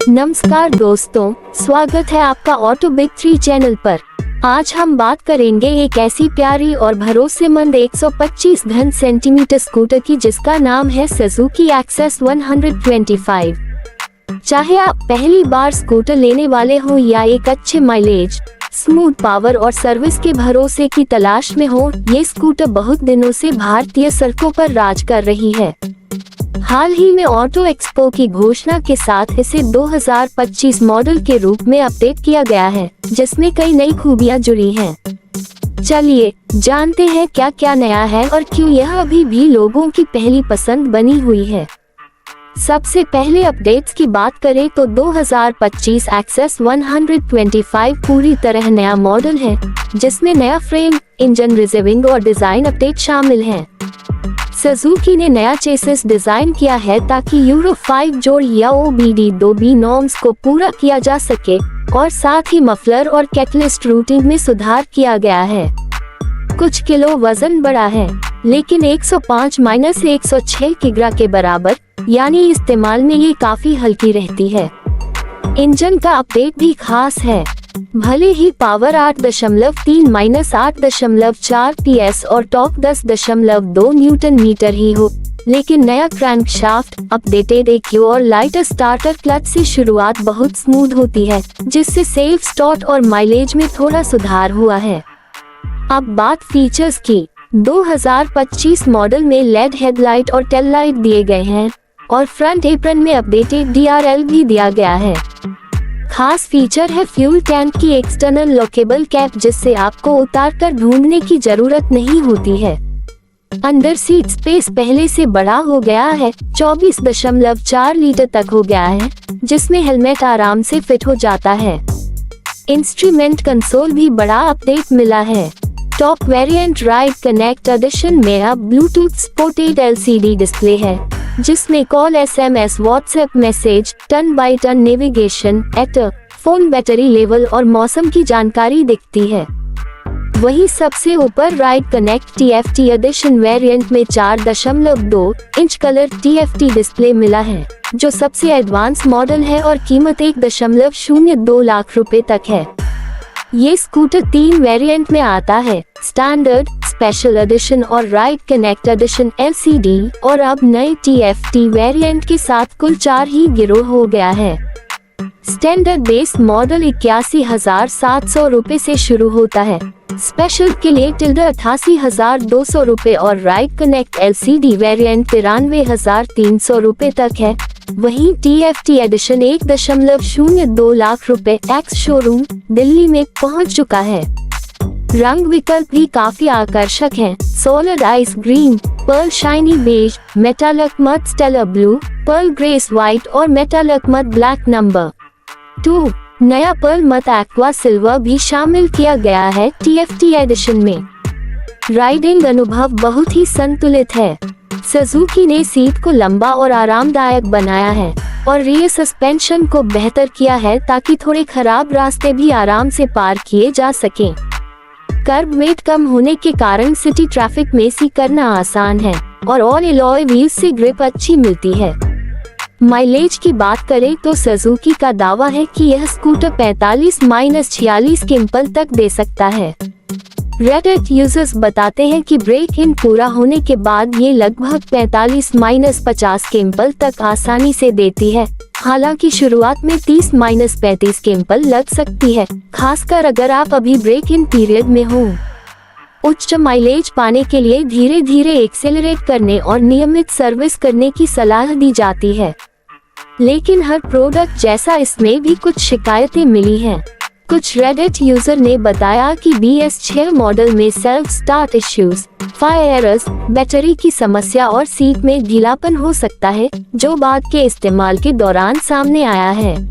नमस्कार दोस्तों, स्वागत है आपका ऑटो बिग 3 चैनल पर। आज हम बात करेंगे एक ऐसी प्यारी और भरोसेमंद 125 घन सेंटीमीटर स्कूटर की जिसका नाम है सुजुकी एक्सेस 125। चाहे आप पहली बार स्कूटर लेने वाले हो या एक अच्छे माइलेज, स्मूथ पावर और सर्विस के भरोसे की तलाश में हो, ये स्कूटर बहुत दिनों से भारतीय सड़कों पर राज कर रही है। हाल ही में ऑटो एक्सपो की घोषणा के साथ इसे 2025 मॉडल के रूप में अपडेट किया गया है, जिसमें कई नई खूबियां जुड़ी हैं। चलिए जानते हैं क्या क्या नया है और क्यों यह अभी भी लोगों की पहली पसंद बनी हुई है। सबसे पहले अपडेट्स की बात करें तो 2025 एक्सेस 125 पूरी तरह नया मॉडल है, जिसमें नया फ्रेम, इंजन रिजर्विंग और डिजाइन अपडेट शामिल हैं। सुजुकी ने नया चेसिस डिजाइन किया है ताकि यूरो 5 जोड़ या OBD2B नॉर्म्स को पूरा किया जा सके और साथ ही मफलर और कैटलिस्ट रूटिंग में सुधार किया गया है। कुछ किलो वजन बढ़ा है, लेकिन 105-106 किग्रा के बराबर, यानी इस्तेमाल में ये काफी हल्की रहती है। इंजन का अपडेट भी खास है। भले ही पावर 8.3-8.4 PS और टॉर्क 10.2 न्यूटन मीटर ही हो, लेकिन नया क्रैंकशाफ्ट, अपडेटेड EQ और लाइटर स्टार्टर क्लच से शुरुआत बहुत स्मूथ होती है, जिससे सेल्फ स्टार्ट और माइलेज में थोड़ा सुधार हुआ है। अब बात फीचर्स की। 2025 मॉडल में LED हेडलाइट और टेल लाइट दिए गए हैं और फ्रंट एप्रन में अपडेटेड DRL भी दिया गया है। खास फीचर है फ्यूल टैंक की एक्सटर्नल लॉकेबल कैप, जिससे आपको उतार कर ढूंढने की जरूरत नहीं होती है। अंदर सीट स्पेस पहले से बड़ा हो गया है, 24.4 लीटर तक हो गया है, जिसमें हेलमेट आराम से फिट हो जाता है। इंस्ट्रूमेंट कंसोल भी बड़ा अपडेट मिला है। Top variant ride connect edition में अब ब्लूटूथ सपोर्टेड LCD डिस्प्ले है, जिसमें call, SMS, WhatsApp message, turn by turn navigation, actor, phone battery level और मौसम की जानकारी दिखती है। वहीं सबसे ऊपर ride connect TFT edition variant में 4.2 इंच कलर TFT डिस्प्ले मिला है, जो सबसे एडवांस मॉडल है और कीमत 1.02 लाख रुपए तक है। ये स्कूटर 3 वेरिएंट में आता है, स्टैंडर्ड, स्पेशल एडिशन और राइड कनेक्ट एडिशन LCD, और अब नए TFT वेरिएंट के साथ कुल 4 ही गिरोह हो गया है। स्टैंडर्ड बेस मॉडल 81,700 रुपए से शुरू होता है, स्पेशल के लिए 88,200 रुपए और राइड कनेक्ट LCD वेरिएंट 93,300 रुपए तक है। वहीं TFT एडिशन 1.02 लाख रुपए एक्स शोरूम दिल्ली में पहुंच चुका है। रंग विकल्प भी काफी आकर्षक हैं। Solid ice green, pearl shiny beige, metallic mud stellar blue, pearl grace white और मेटालिक मड ब्लैक नंबर 2। नया पर्ल मड एक्वा सिल्वर भी शामिल किया गया है TFT एडिशन में। राइडिंग अनुभव बहुत ही संतुलित है। सुजुकी ने सीट को लंबा और आरामदायक बनाया है और रियर सस्पेंशन को बेहतर किया है ताकि थोड़े खराब रास्ते भी आराम से पार किए जा सकें। कर्ब वेट कम होने के कारण सिटी ट्रैफिक में सी करना आसान है और ऑल एलॉय व्हील्स से ग्रिप अच्छी मिलती है। माइलेज की बात करें तो सुजुकी का दावा है कि यह स्कूटर 45-46 किम्पल तक दे सकता है। रेडिट यूजर्स बताते हैं कि ब्रेक इन पूरा होने के बाद ये लगभग 45-50 किम्पल तक आसानी से देती है, हालांकि शुरुआत में 30-35 किम्पल लग सकती है, खासकर अगर आप अभी ब्रेक इन पीरियड में हो। उच्च माइलेज पाने के लिए धीरे धीरे एक्सेलरेट करने और नियमित सर्विस करने की सलाह दी जाती है, लेकिन हर प्रोडक्ट जैसा इसमें भी कुछ शिकायतें मिली हैं। कुछ रेडिट यूजर ने बताया कि BS6 मॉडल में self start issues, fire errors, battery की समस्या और सीट में ढीलापन हो सकता है, जो बाद के इस्तेमाल के दौरान सामने आया है।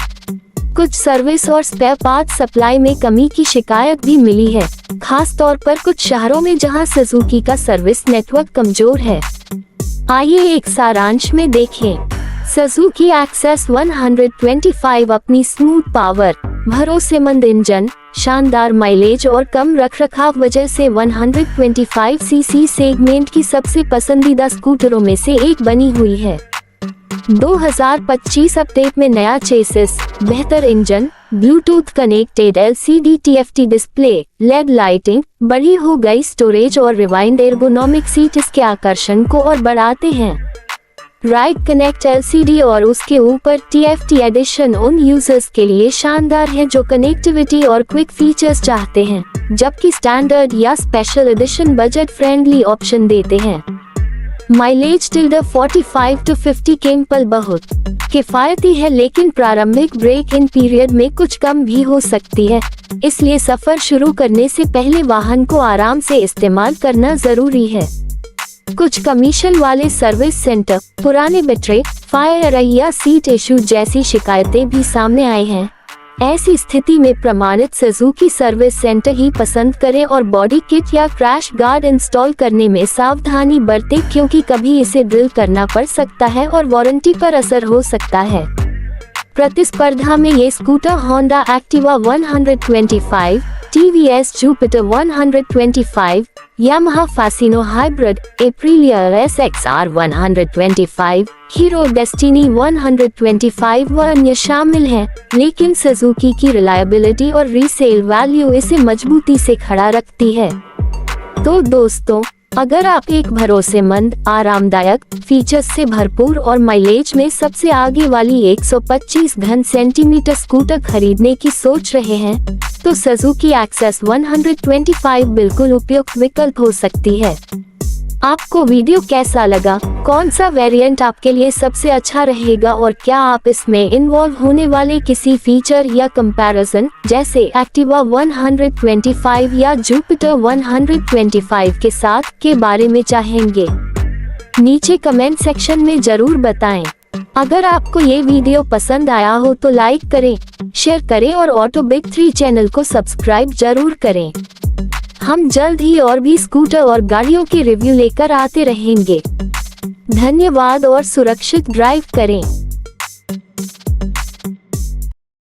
कुछ सर्विस और स्पेयर पार्ट सप्लाई में कमी की शिकायत भी मिली है, खास तौर पर कुछ शहरों में जहां सुजुकी का सर्विस नेटवर्क कमजोर है। आइए एक सारांश में देखें। सुजुकी एक्सेस 125 अपनी स्मूथ पावर, भरोसेमंद इंजन, शानदार माइलेज और कम रखरखाव वजह से 125 सीसी सेगमेंट की सबसे पसंदीदा स्कूटरों में से एक बनी हुई है। 2025 अपडेट में नया चेसिस, बेहतर engine, Bluetooth connected LCD TFT display, LED lighting, बढ़ी हो गई स्टोरेज और रिवाइंड एर्गोनॉमिक सीट इसके आकर्षण को और बढ़ाते हैं। राइट कनेक्ट LCD और उसके ऊपर TFT एडिशन उन यूजर्स के लिए शानदार है जो कनेक्टिविटी और क्विक फीचर्स चाहते हैं, जबकि स्टैंडर्ड या special edition budget friendly option देते हैं। माइलेज टिल्डर 45 to 50 km बहुत किफायती है, लेकिन प्रारंभिक ब्रेक इन पीरियड में कुछ कम भी हो सकती है, इसलिए सफर शुरू करने से पहले वाहन को आराम से इस्तेमाल करना जरूरी है। कुछ कमीशन वाले सर्विस सेंटर, पुराने बैटरी, फायर या सीट इशू जैसी शिकायतें भी सामने आई हैं। ऐसी स्थिति में प्रमाणित सुजुकी सर्विस सेंटर ही पसंद करें और बॉडी किट या क्रैश गार्ड इंस्टॉल करने में सावधानी बरतें, क्योंकि कभी इसे ड्रिल करना पड़ सकता है और वारंटी पर असर हो सकता है। प्रतिस्पर्धा में ये scooter Honda Activa 125, TVS Jupiter 125, Yamaha Fascino hybrid, Aprilia SXR 125, Hero Destiny 125 व अन्य शामिल हैं, लेकिन सुजुकी की रिलायबिलिटी और रीसेल वैल्यू इसे मजबूती से खड़ा रखती है। तो दोस्तों, अगर आप एक भरोसेमंद, आरामदायक, फीचर्स से भरपूर और माइलेज में सबसे आगे वाली 125 घन सेंटीमीटर स्कूटर खरीदने की सोच रहे हैं, तो सुजुकी एक्सेस 125 बिल्कुल उपयुक्त विकल्प हो सकती है। आपको वीडियो कैसा लगा? कौन सा वेरिएंट आपके लिए सबसे अच्छा रहेगा और क्या आप इसमें इन्वॉल्व होने वाले किसी फीचर या कंपैरिजन जैसे एक्टिवा 125 या जुपिटर 125 के साथ के बारे में चाहेंगे? नीचे कमेंट सेक्शन में जरूर बताएं। अगर आपको ये वीडियो पसंद आया हो तो लाइक करें, शेयर करें और ऑटो बिग 3 चैनल को सब्सक्राइब जरूर करें। हम जल्द ही और भी स्कूटर और गाड़ियों के रिव्यू लेकर आते रहेंगे। धन्यवाद और सुरक्षित ड्राइव करें।